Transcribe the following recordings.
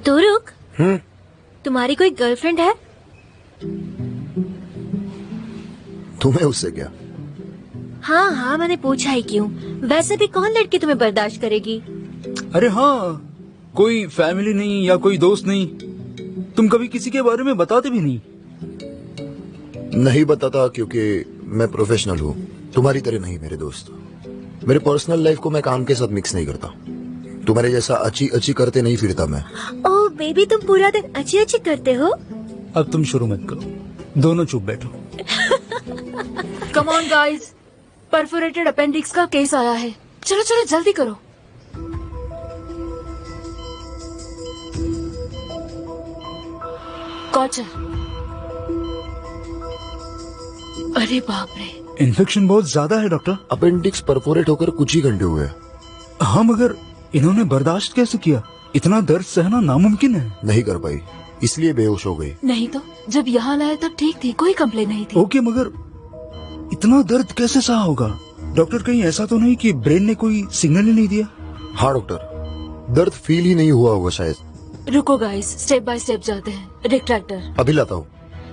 तो रुक, तुम्हारी कोई गर्लफ्रेंड है? तुम्हें उससे क्या? हाँ हाँ, मैंने पूछा ही क्यों। वैसे भी कौन लड़की तुम्हें बर्दाश्त करेगी? अरे हाँ, कोई फैमिली नहीं या कोई दोस्त नहीं। तुम कभी किसी के बारे में बताते भी नहीं। नहीं बताता क्योंकि मैं प्रोफेशनल हूँ, तुम्हारी तरह नहीं मेरे दोस्त। मेरे पर्सनल लाइफ को मैं काम के साथ मिक्स नहीं करता। तुम्हारे जैसा अच्छी अच्छी करते नहीं फिरता मैं। ओह बेबी, तुम पूरा दिन अच्छी अच्छी करते हो। अब तुम शुरू मत करो, दोनों चुप बैठो। Come on guys, perforated appendix का केस आया है। चलो चलो जल्दी करो। कॉचर। अरे बाप रे, इन्फेक्शन बहुत ज्यादा है डॉक्टर। अपेंडिक्स परफोरेट होकर कुछ ही घंटे हुए। हाँ, मगर इन्होंने बर्दाश्त कैसे किया? इतना दर्द सहना नामुमकिन है। नहीं कर पाई, इसलिए बेहोश हो गई। नहीं तो जब यहाँ लाए तब ठीक थी, कोई कंप्लेन नहीं थी। ओके, मगर इतना दर्द कैसे सहा होगा? डॉक्टर कहीं ऐसा तो नहीं कि ब्रेन ने कोई सिग्नल ही नहीं दिया? हाँ डॉक्टर, दर्द फील ही नहीं हुआ होगा शायद। रुको गाइस, स्टेप बाय स्टेप जाते हैं। रिट्रैक्टर अभी लाता हूँ।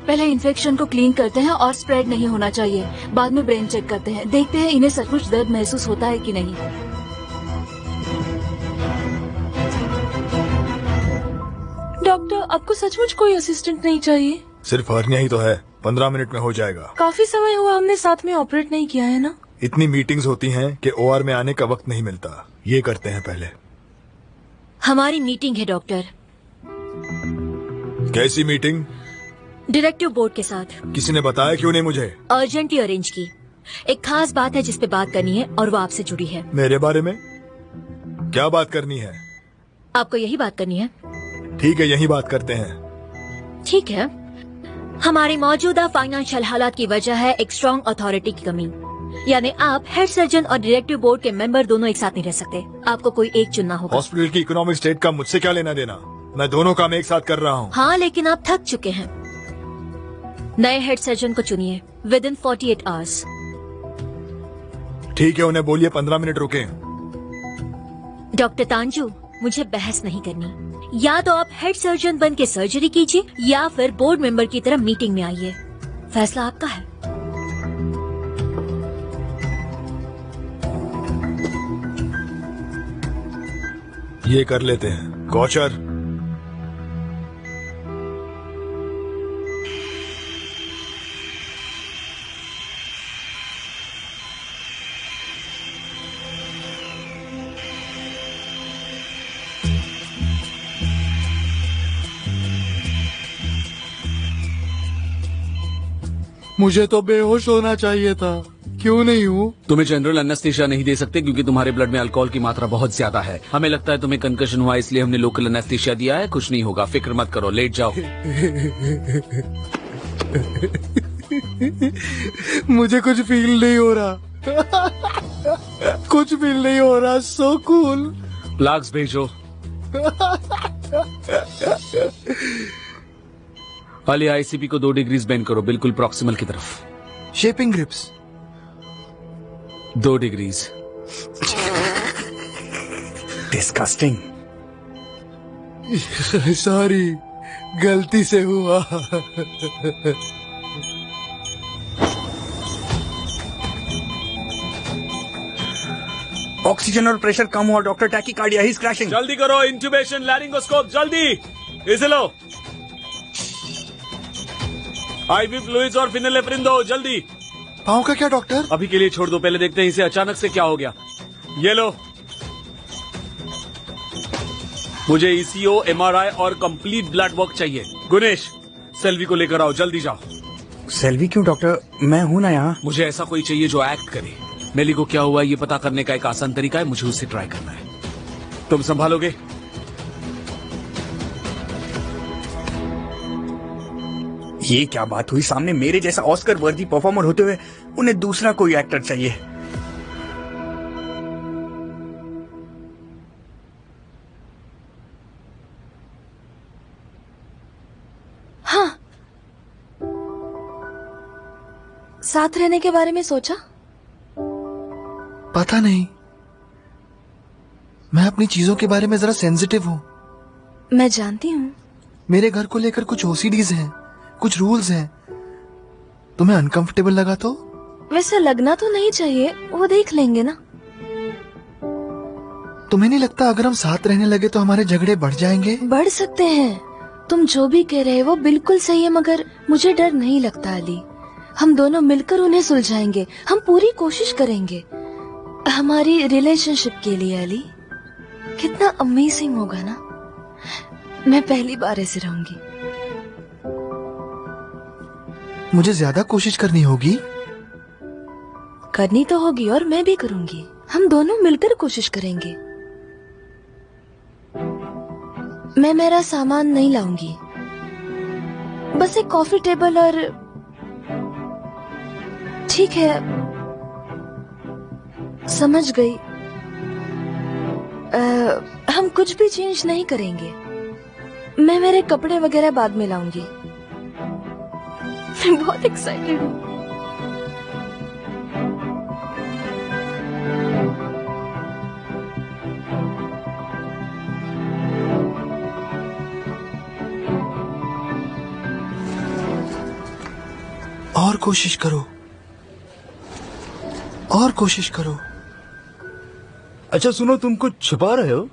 पहले इन्फेक्शन को क्लीन करते हैं और स्प्रेड नहीं होना चाहिए। बाद में ब्रेन चेक करते हैं, देखते हैं इन्हें सचमुच दर्द महसूस होता है कि नहीं। डॉक्टर, आपको सचमुच कोई असिस्टेंट नहीं चाहिए? सिर्फ हर्निया ही तो है, 15 मिनट में हो जाएगा। काफी समय हुआ हमने साथ में ऑपरेट नहीं किया है ना। इतनी मीटिंग्स होती हैं कि ओआर में आने का वक्त नहीं मिलता। ये करते हैं पहले। हमारी मीटिंग है डॉक्टर। कैसी मीटिंग? डायरेक्टिव बोर्ड के साथ। किसी ने बताया क्यों नहीं मुझे? अर्जेंटली अरेंज की। एक खास बात है जिस पे बात करनी है और वो आपसे जुड़ी है। मेरे बारे में? क्या बात करनी है? आपको यही बात करनी है? ठीक है, यही बात करते हैं। ठीक है। हमारी मौजूदा फाइनेंशियल हालात की वजह है एक स्ट्रॉन्ग अथॉरिटी की कमी। यानी आप हेड सर्जन और डायरेक्टिव बोर्ड के मेंबर दोनों एक साथ नहीं रह सकते। आपको कोई एक चुनना होगा। हॉस्पिटल की इकोनॉमिक स्टेट का मुझसे क्या लेना देना? मैं दोनों काम एक साथ कर रहा हूँ। हाँ, लेकिन आप थक चुके हैं। नए हेड सर्जन को चुनिए विद इन 48 आवर्स। ठीक है, उन्हें बोलिए 15 मिनट रुके। डॉक्टर तांजू, मुझे बहस नहीं करनी। या तो आप हेड सर्जन बन के सर्जरी कीजिए या फिर बोर्ड मेंबर की तरह मीटिंग में आइए। फैसला आपका है। ये कर लेते हैं। कोचर, मुझे तो बेहोश होना चाहिए था, क्यों नहीं हूँ? तुम्हें जनरल एनेस्थीसिया नहीं दे सकते क्योंकि तुम्हारे ब्लड में अल्कोहल की मात्रा बहुत ज्यादा है। हमें लगता है तुम्हें कंकशन हुआ, इसलिए हमने लोकल एनेस्थीसिया दिया है। कुछ नहीं होगा, फिक्र मत करो, लेट जाओ। मुझे कुछ फील नहीं हो रहा। कुछ फील नहीं हो रहा। So cool. प्लग्स भेजो। अली, आईसीपी को 2 डिग्रीज बेंड करो, बिल्कुल प्रॉक्सिमल की तरफ। Shaping grips 2 degrees. Disgusting. Sorry, गलती से हुआ। ऑक्सीजन और प्रेशर कम हुआ doctor. Tachycardia, he is crashing. जल्दी करो, इंट्यूबेशन, लैरिंगोस्कोप, जल्दी। इसे लो। आईवी फ्लूइड्स और फिनेलेफ्रिन दो, जल्दी। पाँव का क्या डॉक्टर? अभी के लिए छोड़ दो, पहले देखते हैं इसे अचानक से क्या हो गया। ये लो। मुझे ईसीओ, एमआरआई और कंप्लीट ब्लड वर्क चाहिए। गुनेश, सेल्वी को लेकर आओ, जल्दी जाओ। सेल्वी क्यों डॉक्टर? मैं हूं ना यहाँ। मुझे ऐसा कोई चाहिए जो एक्ट करे। मेली को क्या हुआ ये पता करने का एक आसान तरीका है, मुझे उससे ट्राई करना है। तुम संभालोगे? ये क्या बात हुई? सामने मेरे जैसा ऑस्कर वर्दी परफॉर्मर होते हुए उन्हें दूसरा कोई एक्टर चाहिए। हाँ, साथ रहने के बारे में सोचा? पता नहीं, मैं अपनी चीजों के बारे में जरा सेंसिटिव हूँ। मैं जानती हूँ। मेरे घर को लेकर कुछ ओसीडीज हैं, कुछ रूल्स हैं। तुम्हें अनकंफर्टेबल लगा तो? वैसे लगना तो नहीं चाहिए, वो देख लेंगे ना। तुम्हें नहीं लगता अगर हम साथ रहने लगे तो हमारे झगड़े बढ़ जाएंगे? बढ़ सकते हैं। तुम जो भी कह रहे हो वो बिल्कुल सही है, मगर मुझे डर नहीं लगता अली। हम दोनों मिलकर उन्हें सुलझाएंगे। हम पूरी कोशिश करेंगे हमारी रिलेशनशिप के लिए। अली, कितना अमेजिंग होगा ना। मैं पहली बार ऐसे रहूंगी। मुझे ज्यादा कोशिश करनी होगी? करनी तो होगी और मैं भी करूंगी। हम दोनों मिलकर कोशिश करेंगे। मैं मेरा सामान नहीं लाऊंगी, बस एक कॉफी टेबल और ठीक है, समझ गई। हम कुछ भी चेंज नहीं करेंगे। मैं मेरे कपड़े वगैरह बाद में लाऊंगी। मैं बहुत एक्साइटेड हूँ। और कोशिश करो, और कोशिश करो। अच्छा सुनो, तुम कुछ छिपा रहे हो?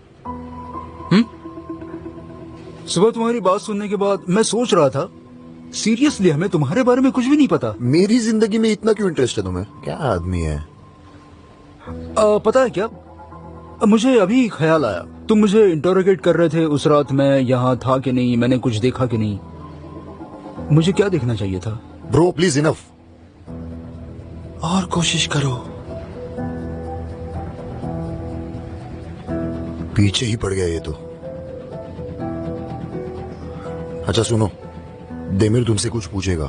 सुबह तुम्हारी बात सुनने के बाद मैं सोच रहा था, सीरियसली हमें तुम्हारे बारे में कुछ भी नहीं पता। मेरी जिंदगी में इतना क्यों इंटरेस्ट है तुम्हें? क्या आदमी है? पता है क्या, मुझे अभी ख्याल आया, तुम मुझे इंटरोगेट कर रहे थे उस रात। मैं यहाँ था कि नहीं, मैंने कुछ देखा कि नहीं, मुझे क्या देखना चाहिए था? Bro please enough. और कोशिश करो। पीछे ही पड़ गया ये तो। अच्छा सुनो, देमिर तुमसे कुछ पूछेगा,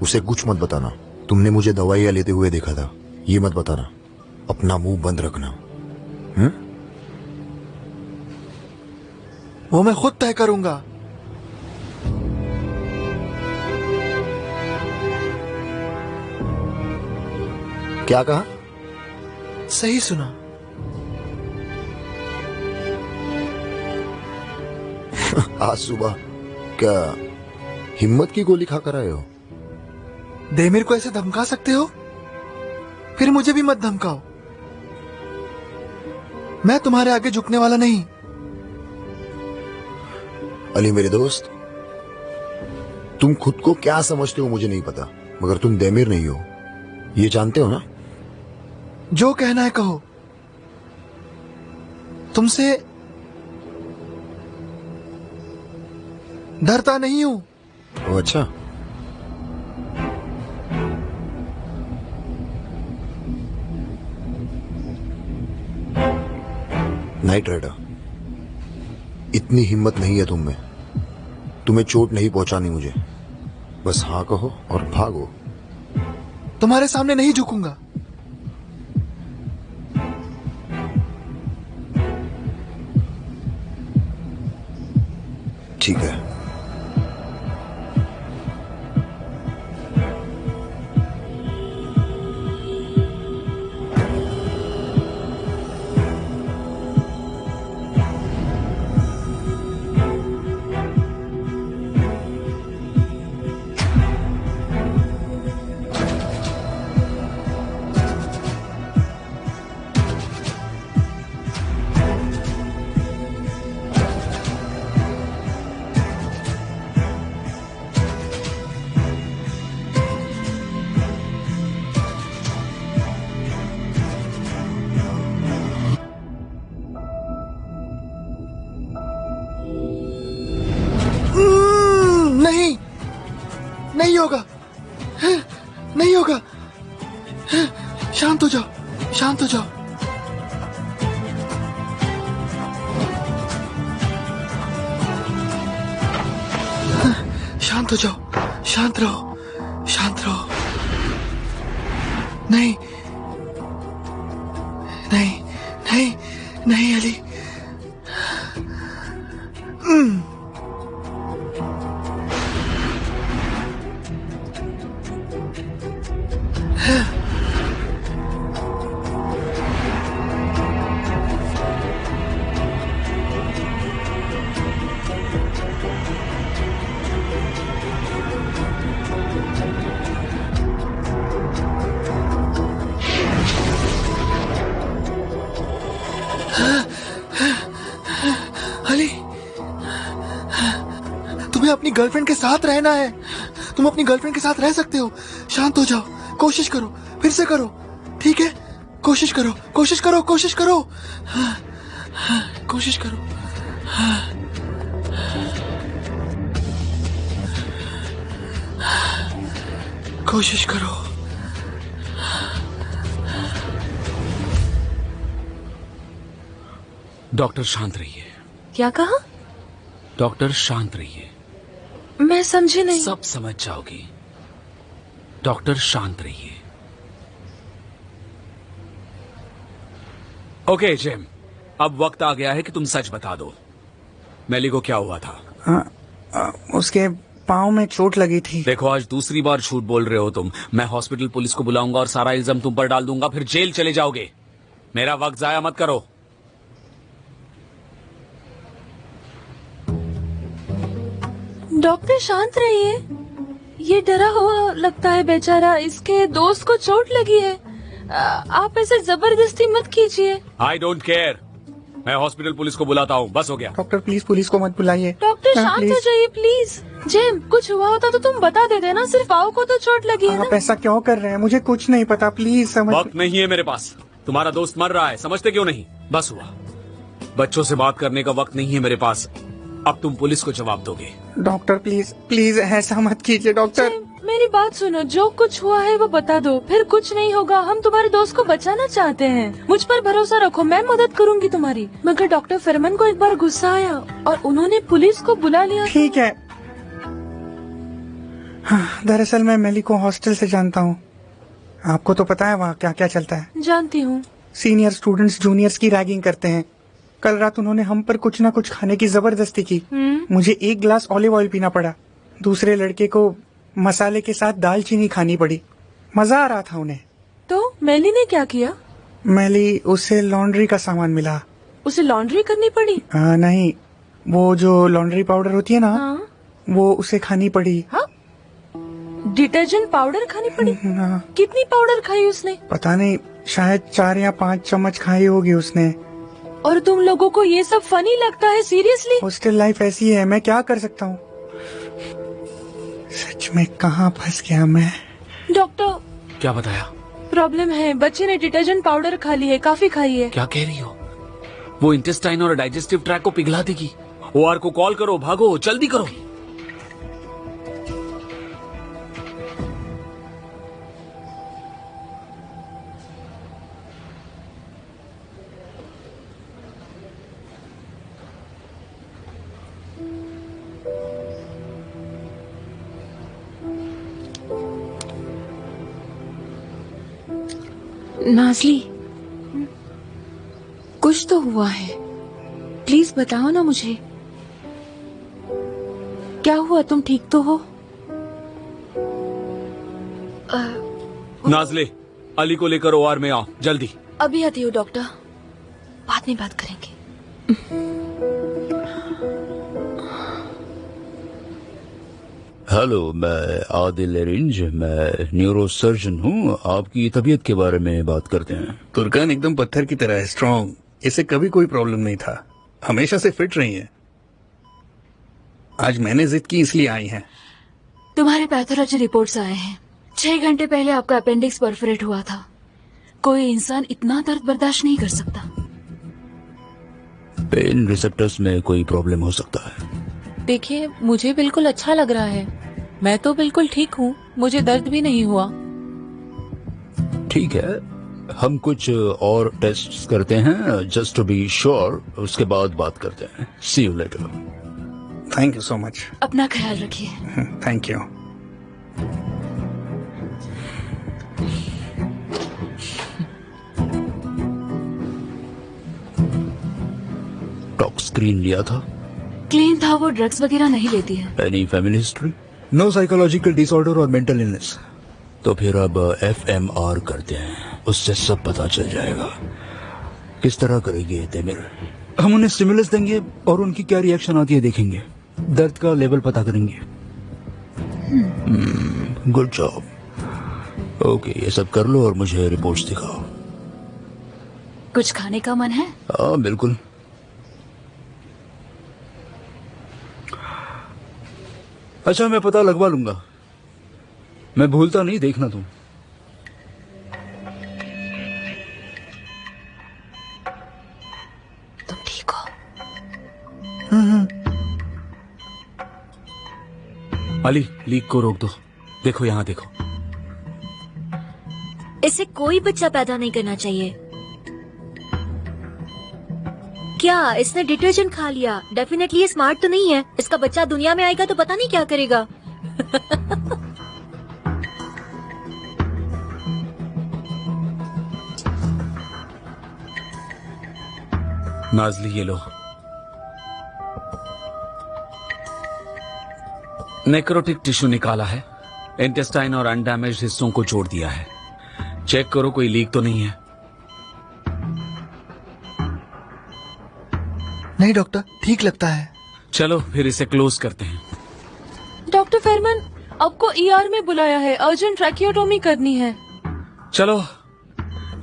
उसे कुछ मत बताना। तुमने मुझे दवाइयां लेते हुए देखा था, ये मत बताना। अपना मुंह बंद रखना। वो मैं खुद तय करूंगा। क्या कहा? सही सुना। आज सुबह क्या हिम्मत की गोली खाकर आए हो? देमिर को ऐसे धमका सकते हो? फिर मुझे भी मत धमकाओ। मैं तुम्हारे आगे झुकने वाला नहीं। अली मेरे दोस्त, तुम खुद को क्या समझते हो मुझे नहीं पता, मगर तुम देमिर नहीं हो, ये जानते हो ना? जो कहना है कहो। तुमसे डरता नहीं हूं। ओ अच्छा, नाइट राइडर, इतनी हिम्मत नहीं है तुम में। तुम्हें चोट नहीं पहुंचानी मुझे, बस हाँ कहो और भागो। तुम्हारे सामने नहीं झुकूंगा। ठीक है। नहीं, नहीं होगा, नहीं होगा। शांत हो जाओ, शांत हो जाओ। शांत हो जाओ, शांत रहो, शांत रहो। नहीं, नहीं, नहीं, नहीं अली। गर्लफ्रेंड के साथ रहना है। तुम अपनी गर्लफ्रेंड के साथ रह सकते हो। शांत हो जाओ, कोशिश करो, फिर से करो, ठीक है? कोशिश करो, कोशिश करो, कोशिश करो, कोशिश करो। कोशिश करो। डॉक्टर शांत रहिए। क्या कहा? डॉक्टर शांत रहिए। मैं समझी नहीं। सब समझ जाओगी। डॉक्टर शांत रहिए। ओके जिम, अब वक्त आ गया है कि तुम सच बता दो। मेली को क्या हुआ था? उसके पाँव में चोट लगी थी। देखो, आज दूसरी बार झूठ बोल रहे हो तुम। मैं हॉस्पिटल पुलिस को बुलाऊंगा और सारा इल्जाम तुम पर डाल दूंगा, फिर जेल चले जाओगे। मेरा वक्त जाया मत करो। डॉक्टर शांत रहिए। ये डरा हुआ लगता है बेचारा, इसके दोस्त को चोट लगी है। आप ऐसे जबरदस्ती मत कीजिए। I don't care. मैं हॉस्पिटल पुलिस को बुलाता हूँ, बस हो गया। डॉक्टर प्लीज पुलिस को मत बुलाइए। डॉक्टर शांत प्लीज। हो जाइए प्लीज। जेम, कुछ हुआ होता तो तुम बता देते ना, सिर्फ पाँव को तो चोट लगी है आप ना। ऐसा क्यों कर रहे हैं? मुझे कुछ नहीं पता, प्लीज समझ। वक्त नहीं है मेरे पास। तुम्हारा दोस्त मर रहा है, समझते क्यों नहीं? बस हुआ। बच्चों से बात करने का वक्त नहीं है मेरे पास। अब तुम पुलिस को जवाब दोगे। डॉक्टर प्लीज प्लीज ऐसा मत कीजिए डॉक्टर। जेम, मेरी बात सुनो, जो कुछ हुआ है वो बता दो, फिर कुछ नहीं होगा। हम तुम्हारे दोस्त को बचाना चाहते हैं, मुझ पर भरोसा रखो, मैं मदद करूंगी तुम्हारी। मगर डॉक्टर फिरमन को एक बार गुस्सा आया और उन्होंने पुलिस को बुला लिया। ठीक है। हाँ, दरअसल मैं मेली को हॉस्टल से जानता हूँ। आपको तो पता है वहाँ क्या क्या चलता है। जानती हूँ। सीनियर स्टूडेंट्स जूनियर्स की रैगिंग करते हैं। कल रात उन्होंने हम पर कुछ न कुछ खाने की जबरदस्ती की। मुझे 1 गिलास ऑलिव ऑयल पीना पड़ा। दूसरे लड़के को मसाले के साथ दालचीनी खानी पड़ी। मजा आ रहा था उन्हें। तो मेली ने क्या किया? मेली, उसे लॉन्ड्री का सामान मिला। उसे लॉन्ड्री करनी पड़ी? नहीं, वो जो लॉन्ड्री पाउडर होती है ना, हाँ? वो उसे खानी पड़ी। हाँ? डिटर्जेंट पाउडर खानी पड़ी? हाँ। कितनी पाउडर खाई उसने? पता नहीं, शायद 4 या 5 चम्मच खाई होगी उसने। और तुम लोगों को ये सब फनी लगता है? सीरियसली? हॉस्टल लाइफ ऐसी है, मैं क्या कर सकता हूँ। सच में कहाँ फंस गया मैं। डॉक्टर, क्या बताया? प्रॉब्लम है, बच्चे ने डिटर्जेंट पाउडर खा ली है, काफी खाई है। क्या कह रही हो? वो इंटेस्टाइन और डाइजेस्टिव ट्रैक को पिघला देगी। ओआर को कॉल करो, भागो, जल्दी करो। नाजली, कुछ तो हुआ है, प्लीज बताओ ना मुझे। क्या हुआ? तुम ठीक तो हो? नाजले, अली को लेकर ओआर में आओ, जल्दी। अभी आती हूँ डॉक्टर, बाद में बात करेंगे। हेलो, मैं आदिल एरिंज, मैं न्यूरो सर्जन हूँ। आपकी तबीयत के बारे में बात करते हैं। तुर्कान एकदम पत्थर की तरह है, स्ट्रॉन्ग। इसे कभी कोई प्रॉब्लम नहीं था, हमेशा से फिट रही है। आज मैंने जिद की इसलिए आई हैं। तुम्हारे पैथोलॉजी रिपोर्ट्स आए हैं। 6 घंटे पहले आपका अपेंडिक्स परफोरेट हुआ था। कोई इंसान इतना दर्द बर्दाश्त नहीं कर सकता। पेन रिसेप्टर्स में कोई प्रॉब्लम हो सकता है। देखिए, मुझे बिल्कुल अच्छा लग रहा है। मैं तो बिल्कुल ठीक हूँ, मुझे दर्द भी नहीं हुआ। ठीक है, हम कुछ और टेस्ट करते हैं जस्ट टू बी श्योर, उसके बाद बात करते हैं। See you later. Thank you so much. अपना ख्याल रखिए। Thank you. टॉक स्क्रीन लिया था? क्लीन था, वो ड्रग्स वगैरह नहीं लेती है। Any family history? No psychological disorder और मेंटल इलनेस। तो फिर अब FMR करते हैं, उससे सब पता चल जाएगा। किस तरह करेंगे तेमिर? हम उन्हें स्टिमुलस देंगे और उनकी क्या रिएक्शन आती है देखेंगे। दर्द का लेवल पता करेंगे। Good job. ओके, ये सब कर लो और मुझे रिपोर्ट्स दिखाओ। कुछ खाने का मन है? हाँ बिल्कुल। अच्छा, मैं पता लगवा लूंगा। मैं भूलता नहीं, देखना तुम। तुम ठीक हो? अली, लीक को रोक दो। देखो यहाँ देखो। इसे कोई बच्चा पैदा नहीं करना चाहिए। क्या इसने डिटर्जेंट खा लिया? डेफिनेटली ये स्मार्ट तो नहीं है। इसका बच्चा दुनिया में आएगा तो पता नहीं क्या करेगा। नाजली, ये लो। नेक्रोटिक टिश्यू निकाला है, इंटेस्टाइन और अनडैमेज्ड हिस्सों को जोड़ दिया है। चेक करो कोई लीक तो नहीं है। नहीं डॉक्टर, ठीक लगता है। चलो फिर इसे क्लोज करते हैं। डॉक्टर फेरमैन, आपको ईआर में बुलाया है, अर्जेंट ट्रैकियोटोमी करनी है। चलो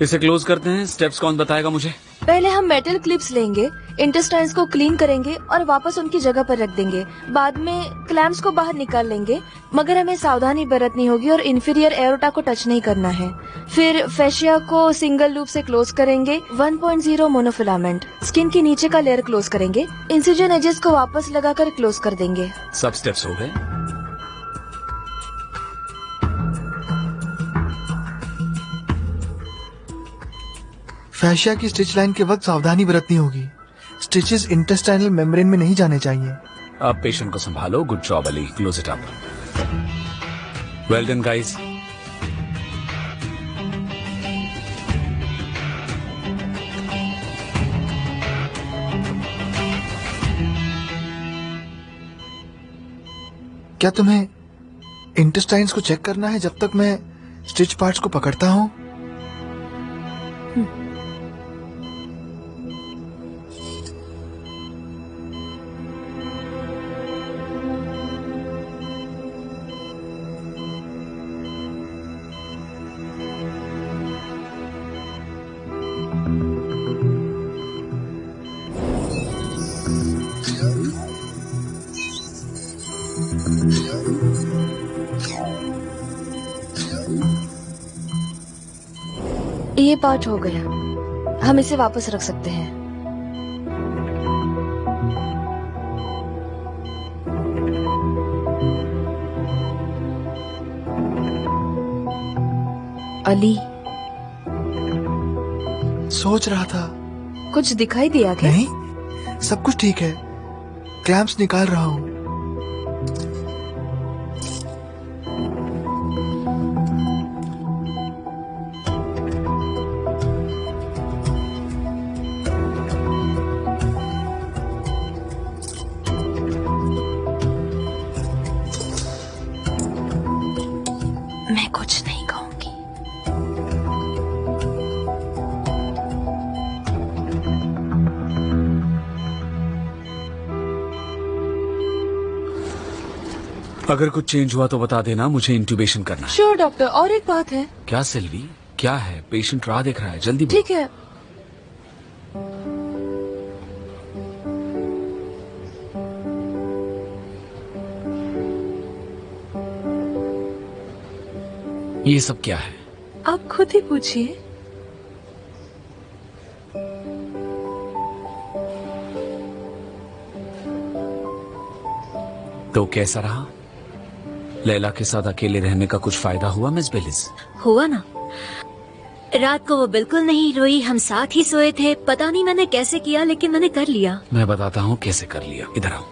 इसे क्लोज करते हैं। स्टेप्स कौन बताएगा मुझे? पहले हम मेटल क्लिप्स लेंगे, इंटेस्टाइन्स को क्लीन करेंगे और वापस उनकी जगह पर रख देंगे। बाद में क्लैम्प्स को बाहर निकाल लेंगे, मगर हमें सावधानी बरतनी होगी और इंफीरियर एरोटा को टच नहीं करना है। फिर फेशिया को सिंगल लूप से क्लोज करेंगे, 1.0 मोनोफिलामेंट। स्किन के नीचे का लेयर क्लोज करेंगे, इंसिजन एजेस को वापस लगाकर क्लोज कर देंगे। सब स्टेप्स हो गए। फैशिया की स्टिच लाइन के वक्त सावधानी बरतनी होगी। स्टिचेस इंटेस्टाइनल मेम्ब्रेन में नहीं जाने चाहिए। अब पेशेंट को संभालो। Good job Ali, close it up. Well done guys. क्या तुम्हें इंटेस्टाइन्स को चेक करना है जब तक मैं स्टिच पार्ट्स को पकड़ता हूँ? ये पार्ट हो गया, हम इसे वापस रख सकते हैं। अली, सोच रहा था। कुछ दिखाई दिया क्या? नहीं, सब कुछ ठीक है। क्लैंप्स निकाल रहा हूँ। मैं कुछ नहीं कहूंगी। अगर कुछ चेंज हुआ तो बता देना, मुझे इंट्यूबेशन करना है। Sure doctor. और एक बात है। क्या सिल्वी, क्या है? पेशेंट राह देख रहा है, जल्दी बोलो। ठीक है। ये सब क्या है? आप खुद ही पूछिए। तो कैसा रहा? लैला के साथ अकेले रहने का कुछ फायदा हुआ मिस बेलिस? हुआ ना। रात को वो बिल्कुल नहीं रोई, हम साथ ही सोए थे। पता नहीं मैंने कैसे किया, लेकिन मैंने कर लिया। मैं बताता हूँ कैसे कर लिया। इधर आओ।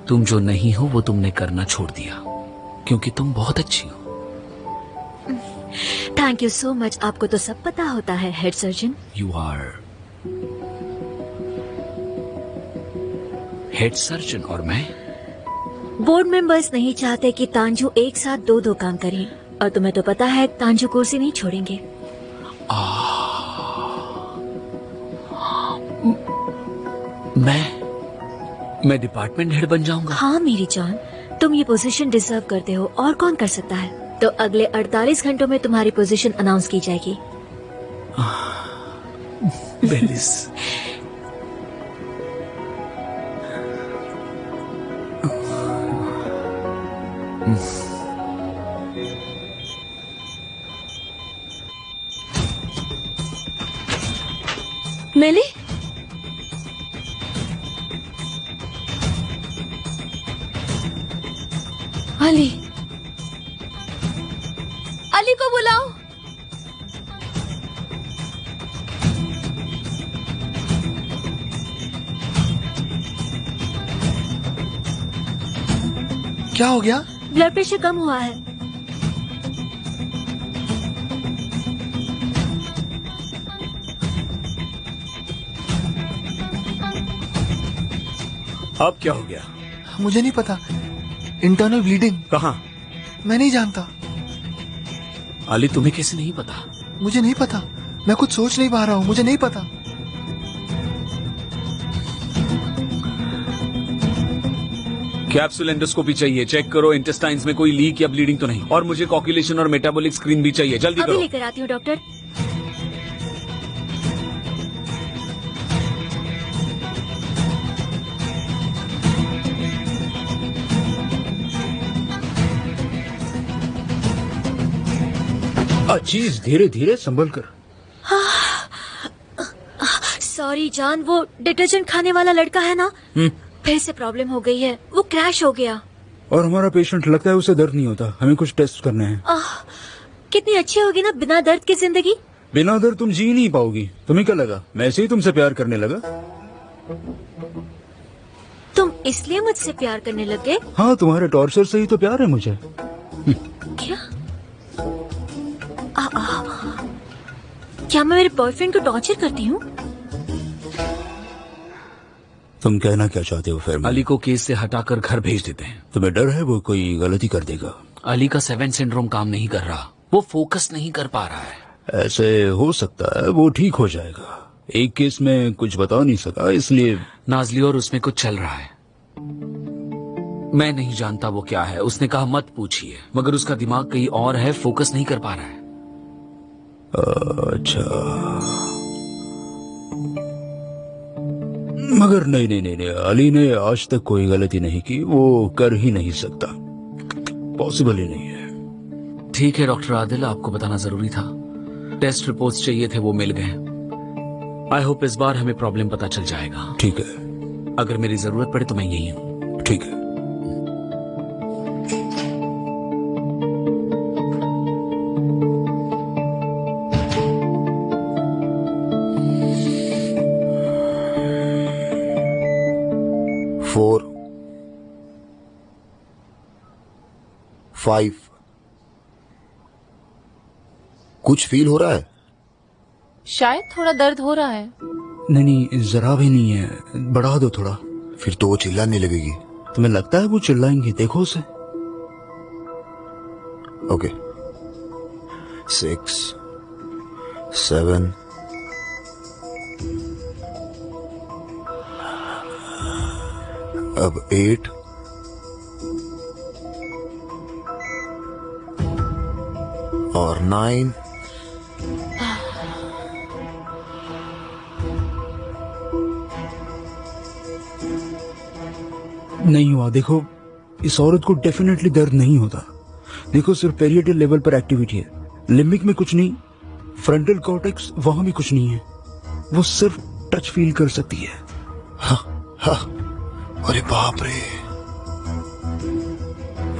तुम जो नहीं हो वो तुमने करना छोड़ दिया, क्योंकि तुम बहुत अच्छी हो। Thank you so much. आपको तो सब पता होता है head surgeon. You are head surgeon और मैं? बोर्ड मेंबर्स नहीं चाहते कि तांजू एक साथ दो काम करें, और तुम्हें तो पता है तांजू कुर्सी नहीं छोड़ेंगे। मैं डिपार्टमेंट हेड बन जाऊंगा? हाँ मेरी जान, तुम ये पोजीशन डिजर्व करते हो, और कौन कर सकता है। तो अगले 48 घंटों में तुम्हारी पोजीशन अनाउंस की जाएगी। बेलिस, मिली? अली, अली को बुलाओ। क्या हो गया? ब्लड प्रेशर कम हुआ है। अब क्या हो गया? मुझे नहीं पता। Internal bleeding. कहाँ? मैं नहीं जानता। अली, तुम्हें कैसे नहीं पता? मुझे नहीं पता। मैं कुछ सोच नहीं पा रहा हूँ, मुझे नहीं पता। कैप्सूल एंडोस्कोपी चाहिए। चेक करो इंटेस्टाइन्स में कोई लीक या ब्लीडिंग तो नहीं। और मुझे कॉक्यूलेशन और मेटाबॉलिक स्क्रीन भी चाहिए। जल्दी अभी करो। लेकर आती हूँ डॉक्टर। चीज धीरे धीरे संभल कर। सॉरी जान, वो डिटर्जेंट खाने वाला लड़का है ना, फिर से प्रॉब्लम हो गई है। वो क्रैश हो गया। और हमारा पेशेंट लगता है उसे दर्द नहीं होता। हमें कुछ टेस्ट करने हैं। कितनी अच्छी होगी ना बिना दर्द की जिंदगी। बिना दर्द तुम जी नहीं पाओगी। तुम्हें क्या लगा मैं ऐसे ही तुमसे प्यार करने लगा? तुम इसलिए मुझसे प्यार करने लगे? हाँ, तुम्हारे टॉर्चर से ही तो प्यार है मुझे। क्या? क्या मैं मेरे बॉयफ्रेंड को टॉर्चर करती हूँ? तुम कहना क्या चाहते हो फिर? अली को केस से हटाकर घर भेज देते हैं। तुम्हें डर है वो कोई गलती कर देगा? अली का 7 सिंड्रोम काम नहीं कर रहा। वो फोकस नहीं कर पा रहा है। ऐसे हो सकता है, वो ठीक हो जाएगा। एक केस में कुछ बता नहीं सका इसलिए। नाजली और उसमें कुछ चल रहा है। मैं नहीं जानता वो क्या है। उसने कहा मत पूछिए, मगर उसका दिमाग कहीं और है, फोकस नहीं कर पा रहा है। अच्छा, मगर नहीं नहीं नहीं नहीं, अली ने आज तक कोई गलती नहीं की। वो कर ही नहीं सकता। पॉसिबल ही नहीं है। ठीक है डॉक्टर आदिल, आपको बताना जरूरी था। टेस्ट रिपोर्ट्स चाहिए थे, वो मिल गए। आई होप इस बार हमें प्रॉब्लम पता चल जाएगा। ठीक है। अगर मेरी जरूरत पड़े तो मैं यही हूँ। ठीक है। फोर 5 कुछ फील हो रहा है? शायद थोड़ा दर्द हो रहा है। नहीं नहीं, जरा भी नहीं है। बढ़ा दो थोड़ा। फिर तो वो चिल्लाने लगेगी। तुम्हें लगता है वो चिल्लाएंगे? देखो उसे। ओके 6 7 अब 8 और 9 नहीं हुआ। देखो, इस औरत को डेफिनेटली दर्द नहीं होता। देखो, सिर्फ पेरियडल लेवल पर एक्टिविटी है। लिम्बिक में कुछ नहीं, फ्रंटल कॉर्टेक्स वहां भी कुछ नहीं है। वो सिर्फ टच फील कर सकती है। हाँ हाँ, अरे बाप रे।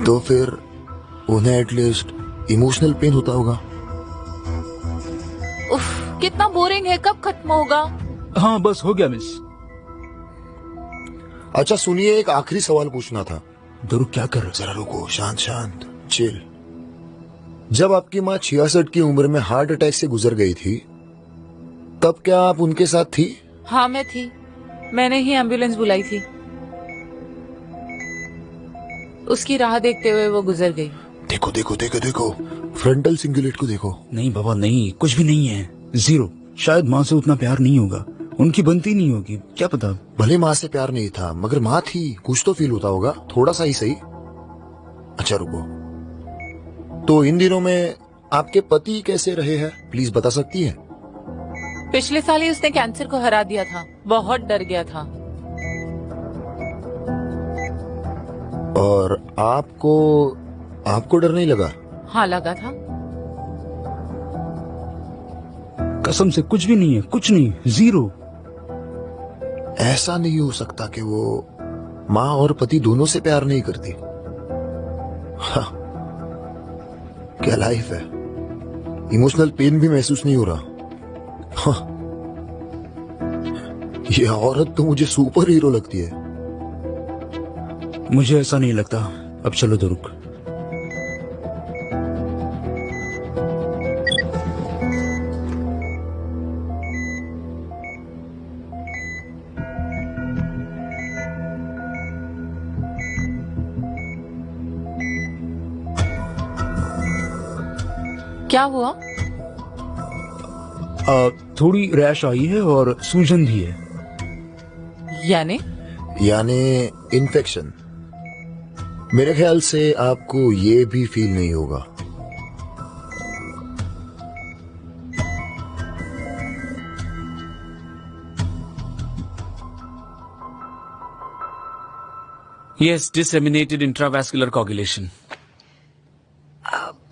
तो फिर उन्हें एटलीस्ट इमोशनल पेन होता होगा। उफ, कितना बोरिंग है। कब खत्म होगा? हाँ बस हो गया मिस। अच्छा सुनिए, एक आखिरी सवाल पूछना था। दुरु क्या कर रहे? जरा रुको, शांत शांत, चिल। जब आपकी माँ 66 की उम्र में हार्ट अटैक से गुजर गई थी, तब क्या आप उनके साथ थी? हाँ मैं थी। मैंने ही एम्बुलेंस बुलाई थी। उसकी राह देखते हुए वो गुजर गई। देखो देखो देखो देखो, फ्रंटल सिंगुलेट को देखो। नहीं बाबा नहीं, कुछ भी नहीं है। जीरो। शायद माँ से उतना प्यार नहीं होगा, उनकी बनती नहीं होगी, क्या पता। भले माँ से प्यार नहीं था, मगर माँ थी, कुछ तो फील होता होगा, थोड़ा सा ही सही। अच्छा रुको, तो इन दिनों में आपके पति कैसे रहे हैं, प्लीज बता सकती है? पिछले साल ही उसने कैंसर को हरा दिया था। बहुत डर गया था। और आपको आपको डर नहीं लगा? हाँ लगा था। कसम से कुछ भी नहीं है, कुछ नहीं, जीरो। ऐसा नहीं हो सकता कि वो माँ और पति दोनों से प्यार नहीं करती। हाँ, क्या लाइफ है। इमोशनल पेन भी महसूस नहीं हो रहा। हाँ, ये औरत तो मुझे सुपर हीरो लगती है। मुझे ऐसा नहीं लगता। अब चलो तो रुक। क्या हुआ? थोड़ी रैश आई है और सूजन भी है। यानी इन्फेक्शन। मेरे ख्याल से आपको ये भी फील नहीं होगा। Yes, disseminated intravascular coagulation.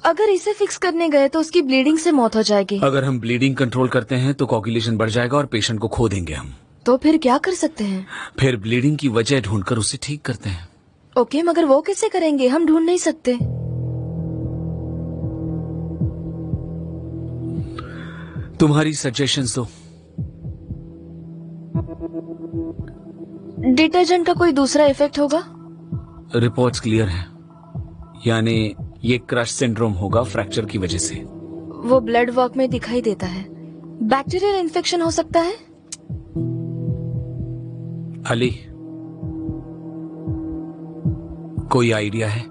अगर इसे फिक्स करने गए तो उसकी ब्लीडिंग से मौत हो जाएगी। अगर हम ब्लीडिंग कंट्रोल करते हैं तो कोगुलेशन बढ़ जाएगा और पेशेंट को खो देंगे हम। तो फिर क्या कर सकते हैं? फिर ब्लीडिंग की वजह ढूंढकर उसे ठीक करते हैं। ओके, मगर वो कैसे करेंगे? हम ढूंढ नहीं सकते। तुम्हारी सजेशंस दो। डिटर्जेंट का कोई दूसरा इफेक्ट होगा? रिपोर्ट्स क्लियर हैं, यानी ये क्रश सिंड्रोम होगा फ्रैक्चर की वजह से। वो ब्लड वर्क में दिखाई देता है। बैक्टीरियल इन्फेक्शन हो सकता है। अली, कोई आइडिया है?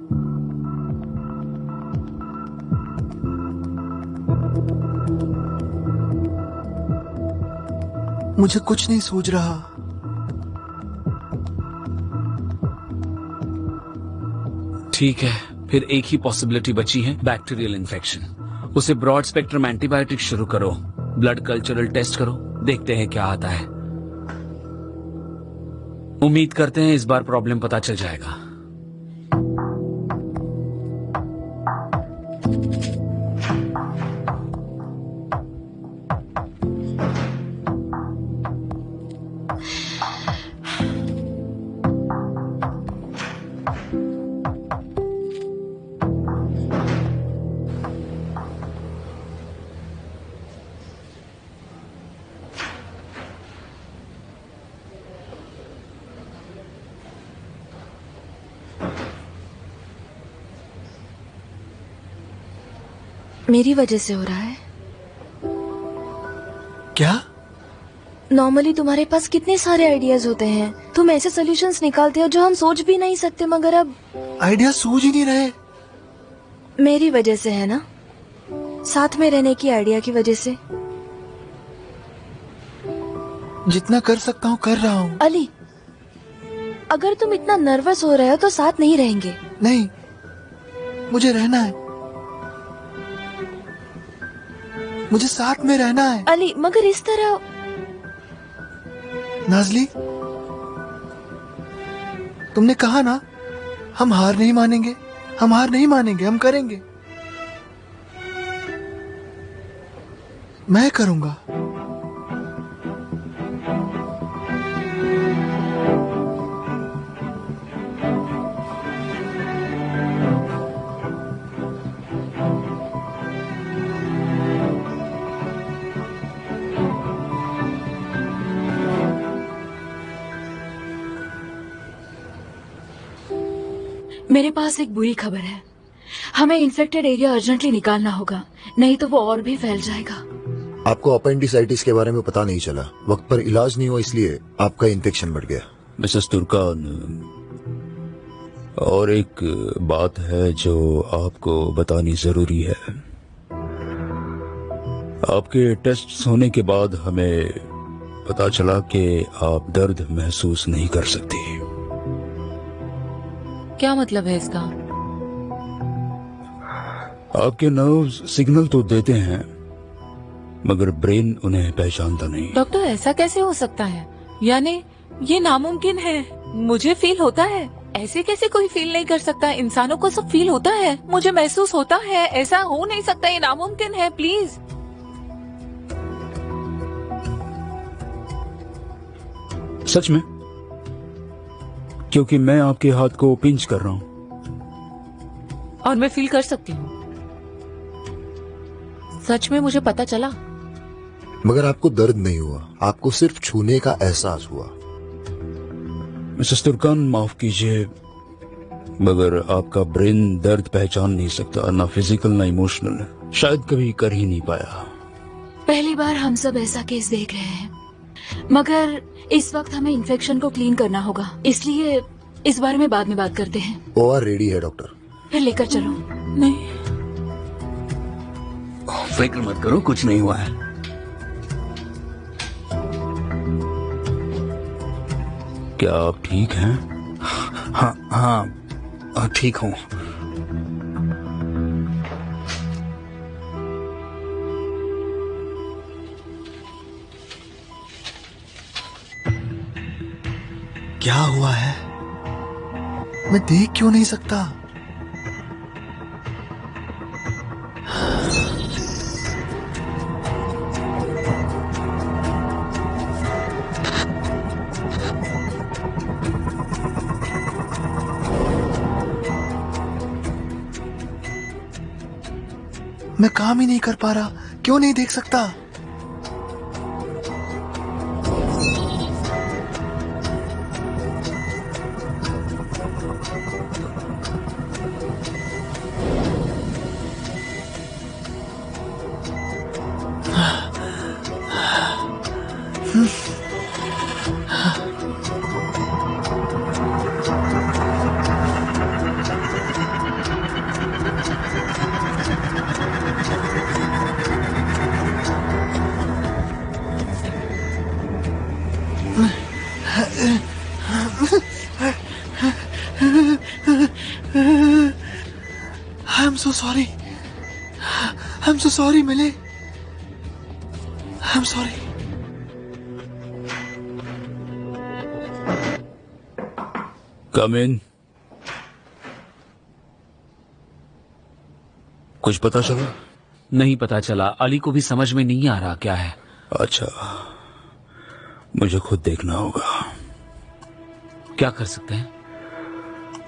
मुझे कुछ नहीं सूझ रहा। ठीक है, फिर एक ही पॉसिबिलिटी बची है, बैक्टीरियल इन्फेक्शन। उसे ब्रॉड स्पेक्ट्रम एंटीबायोटिक शुरू करो, ब्लड कल्चरल टेस्ट करो, देखते हैं क्या आता है। उम्मीद करते हैं इस बार प्रॉब्लम पता चल जाएगा। मेरी वजह से हो रहा है। क्या? नॉर्मली तुम्हारे पास कितने सारे आइडियाज होते हैं। तुम ऐसे सॉल्यूशंस निकालते हो जो हम सोच भी नहीं सकते, मगर अब आइडिया सूझ ही नहीं रहे। मेरी वजह से है ना, साथ में रहने की आइडिया की वजह से। जितना कर सकता हूँ कर रहा हूँ। अली, अगर तुम इतना नर्वस हो रहे हो तो साथ नहीं रहेंगे। नहीं, मुझे रहना है, मुझे साथ में रहना है। अली, मगर इस तरह। नाज़ली, तुमने कहा ना, हम हार नहीं मानेंगे, हम हार नहीं मानेंगे, हम करेंगे। मैं करूंगा। मेरे पास एक बुरी खबर है। हमें इन्फेक्टेड एरिया अर्जेंटली निकालना होगा, नहीं तो वो और भी फैल जाएगा। आपको अपेंडिसाइटिस के बारे में पता नहीं चला, वक्त पर इलाज नहीं हुआ, इसलिए आपका इन्फेक्शन बढ़ गया। मिसेस तुर्कान, और एक बात है जो आपको बतानी जरूरी है। आपके टेस्ट होने के बाद हमें पता चला कि आप दर्द महसूस नहीं कर सकती। क्या मतलब है इसका? आपके नर्व्स सिग्नल तो देते हैं, मगर ब्रेन उन्हें पहचानता नहीं। डॉक्टर, ऐसा कैसे हो सकता है? यानी ये नामुमकिन है। मुझे फील होता है। ऐसे कैसे कोई फील नहीं कर सकता? इंसानों को सब फील होता है, मुझे महसूस होता है। ऐसा हो नहीं सकता, ये नामुमकिन है। प्लीज। सच में? क्योंकि मैं आपके हाथ को पिंच कर रहा हूं और मैं फील कर सकती हूँ। सच में मुझे पता चला। मगर आपको दर्द नहीं हुआ, आपको सिर्फ छूने का एहसास हुआ। मिसेस तुर्कान, माफ कीजिए, मगर आपका ब्रेन दर्द पहचान नहीं सकता, ना फिजिकल ना इमोशनल। शायद कभी कर ही नहीं पाया। पहली बार हम सब ऐसा केस देख रहे हैं, मगर इस वक्त हमें इन्फेक्शन को क्लीन करना होगा, इसलिए इस बारे में बाद में बात करते हैं। ओआर रेडी है डॉक्टर। फिर लेकर चलो। नहीं, फिक्र मत करो, कुछ नहीं हुआ है। क्या आप ठीक हैं? हाँ, ठीक हूँ। क्या हुआ है? मैं देख क्यों नहीं सकता? मैं काम ही नहीं कर पा रहा, क्यों नहीं देख सकता? I'm so sorry, मिले। I'm sorry. Come in. कुछ पता चला? नहीं पता चला, अली को भी समझ में नहीं आ रहा क्या है। अच्छा, मुझे खुद देखना होगा। क्या कर सकते हैं?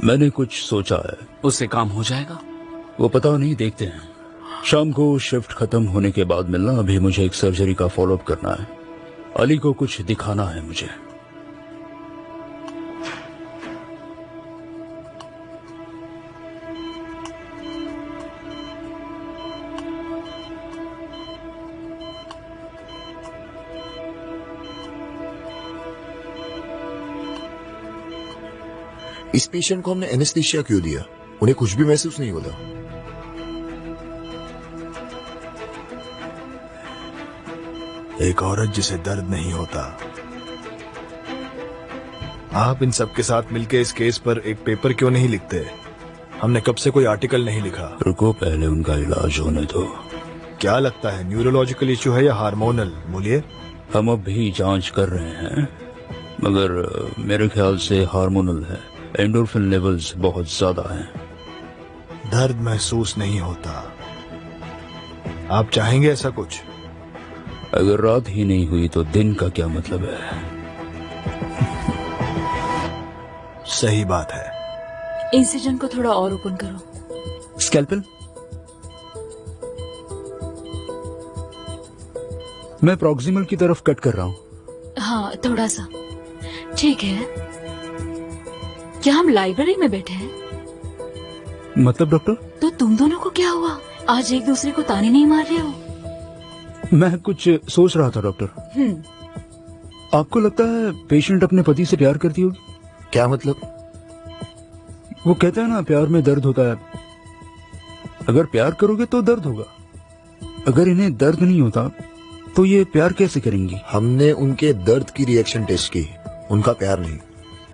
मैंने कुछ सोचा है। उससे काम हो जाएगा? वो पता नहीं, देखते हैं। शाम को शिफ्ट खत्म होने के बाद मिलना। अभी मुझे एक सर्जरी का फॉलोअप करना है। अली को कुछ दिखाना है मुझे। इस पेशेंट को हमने एनेस्थीसिया क्यों दिया? उन्हें कुछ भी महसूस नहीं होता। एक औरत जिसे दर्द नहीं होता। आप इन सब के साथ मिलकर इस केस पर एक पेपर क्यों नहीं लिखते? हमने कब से कोई आर्टिकल नहीं लिखा। रुको, पहले उनका इलाज होने दो। क्या लगता है, न्यूरोलॉजिकल इश्यू है या हार्मोनल? बोलिए। हम अब भी जांच कर रहे हैं, मगर मेरे ख्याल से हार्मोनल है। एंडोर्फिन लेवल्स बहुत ज्यादा हैं। दर्द महसूस नहीं होता। आप चाहेंगे ऐसा कुछ? अगर रात ही नहीं हुई तो दिन का क्या मतलब है? सही बात है। इंसिजन को थोड़ा और ओपन करो। स्कैल्पेल? मैं प्रॉक्सिमल की तरफ कट कर रहा हूँ। हाँ, थोड़ा सा। ठीक है। क्या हम लाइब्रेरी में बैठे हैं? मतलब डॉक्टर? तो तुम दोनों को क्या हुआ? आज एक दूसरे को ताने नहीं मार रहे हो? मैं कुछ सोच रहा था डॉक्टर। आपको लगता है पेशेंट अपने पति से प्यार करती होगी? क्या मतलब? वो कहते हैं ना, प्यार में दर्द होता है। अगर प्यार करोगे तो दर्द होगा। अगर इन्हें दर्द नहीं होता तो ये प्यार कैसे करेंगी? हमने उनके दर्द की रिएक्शन टेस्ट की, उनका प्यार नहीं।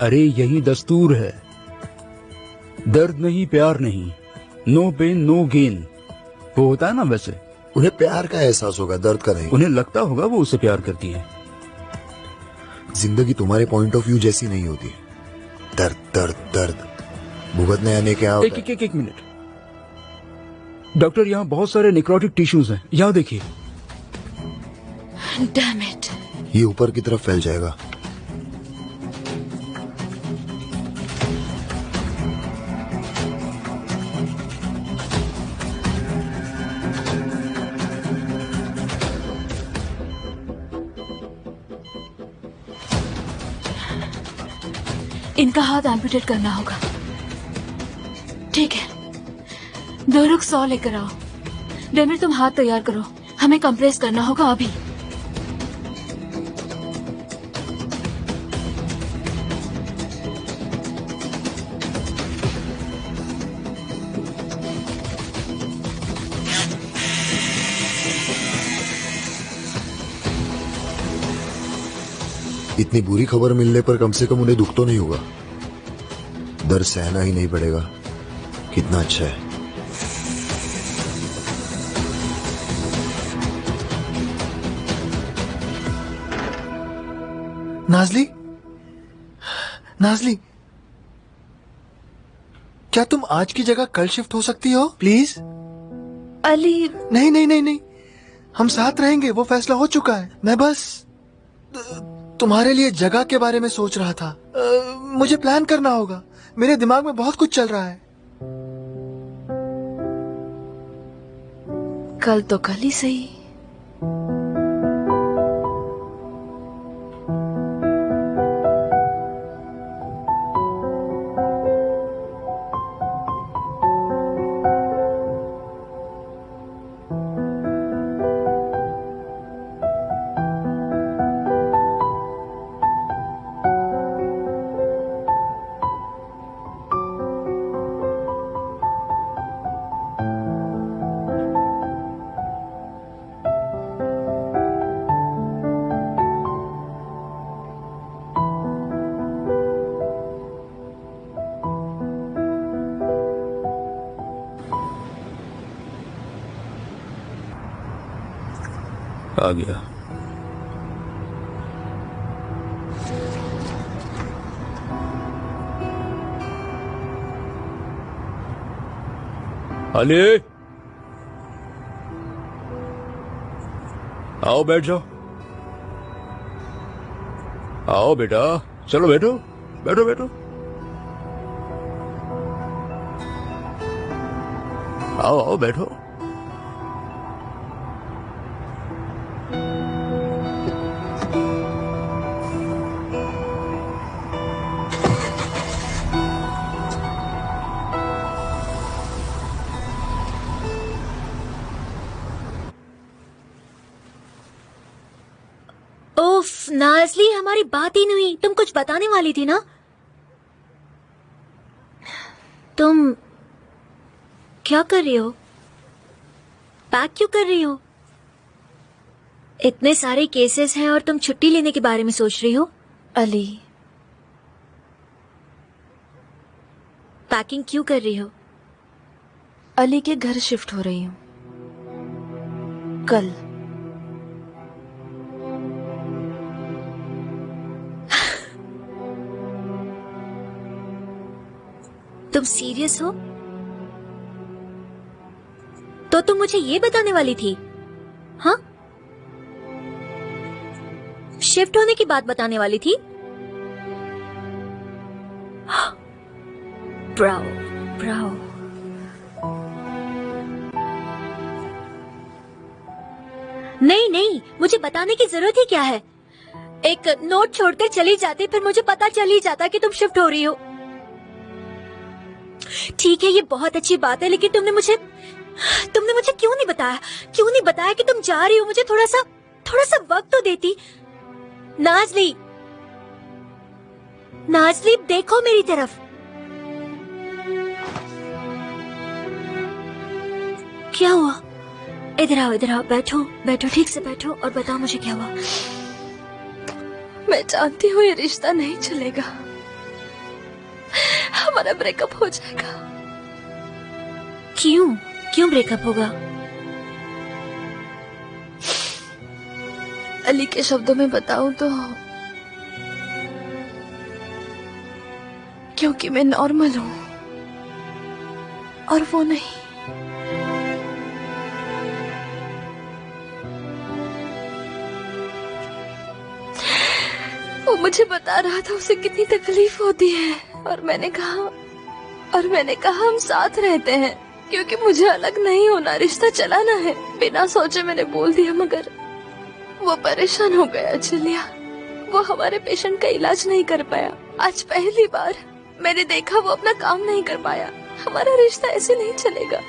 अरे यही दस्तूर है। दर्द नहीं, प्यार नहीं। नो पेन नो गेन, वो होता है ना वैसे। उन्हें प्यार का एहसास होगा, दर्द का नहीं। उन्हें लगता होगा वो उसे प्यार करती है। जिंदगी तुम्हारे पॉइंट ऑफ व्यू जैसी नहीं होती। दर्द दर्द दर्द भुगतने आने क्या होता है? एक मिनट डॉक्टर, यहाँ बहुत सारे नेक्रोटिक टिश्यूज हैं, यहाँ देखिए। Damn it. ये ऊपर की तरफ फैल जाएगा। इनका हाथ एम्पुटेट करना होगा। ठीक है, 2 लेकर आओ। डेमिर, तुम हाथ तैयार करो, हमें कंप्रेस करना होगा अभी। इतनी बुरी खबर मिलने पर कम से कम उन्हें दुख तो नहीं होगा, दर्द सहना ही नहीं पड़ेगा। कितना अच्छा है। नाजली, नाजली, क्या तुम आज की जगह कल शिफ्ट हो सकती हो प्लीज? अली, नहीं नहीं नहीं नहीं, हम साथ रहेंगे, वो फैसला हो चुका है। मैं बस तुम्हारे लिए जगह के बारे में सोच रहा था। मुझे प्लान करना होगा, मेरे दिमाग में बहुत कुछ चल रहा है। कल तो कल ही सही। आ गया। अली, आओ बैठ जाओ। आओ बेटा, चलो बैठो बैठो बैठो। आओ आओ बैठो। उफ, नाजली, हमारी बात ही नहीं हुई। तुम कुछ बताने वाली थी ना? तुम क्या कर रही हो? पैक क्यों कर रही हो? इतने सारे केसेस हैं और तुम छुट्टी लेने के बारे में सोच रही हो? अली, पैकिंग क्यों कर रही हो? अली के घर शिफ्ट हो रही हूँ कल। तुम सीरियस हो? तो तुम मुझे ये बताने वाली थी? हाँ, शिफ्ट होने की बात बताने वाली थी? Bravo Bravo. नहीं नहीं, मुझे बताने की जरूरत ही क्या है? एक नोट छोड़कर चली जाती, फिर मुझे पता चल ही जाता कि तुम शिफ्ट हो रही हो। ठीक है, ये बहुत अच्छी बात है, लेकिन तुमने मुझे क्यों नहीं बताया? क्यों नहीं बताया कि तुम जा रही हो? मुझे थोड़ा सा वक्त तो देती। नाजली, नाजली, देखो मेरी तरफ। क्या हुआ? इधर आओ, बैठो बैठो, ठीक से बैठो और बताओ मुझे क्या हुआ। मैं जानती हूँ ये रिश्ता नहीं चलेगा, हमारा ब्रेकअप हो जाएगा। क्यों ब्रेकअप होगा? अली के शब्दों में बताऊं तो क्योंकि मैं नॉर्मल हूँ और वो नहीं। वो मुझे बता रहा था उसे कितनी तकलीफ होती है, और मैंने कहा हम साथ रहते हैं क्योंकि मुझे अलग नहीं होना, रिश्ता चलाना है। बिना सोचे मैंने बोल दिया, मगर वो परेशान हो गया चिलिया। वो हमारे पेशेंट का इलाज नहीं कर पाया। आज पहली बार मैंने देखा वो अपना काम नहीं कर पाया। हमारा रिश्ता ऐसे नहीं चलेगा।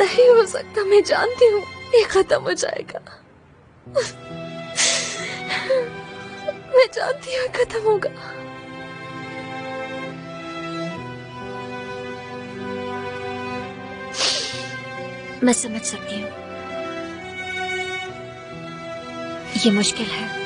नहीं हो सकता, मैं जानती हूँ ये खत्म हो जाएगा। मैं जानती हूँ खत्म होगा। मैं समझ सकती हूँ, ये मुश्किल है।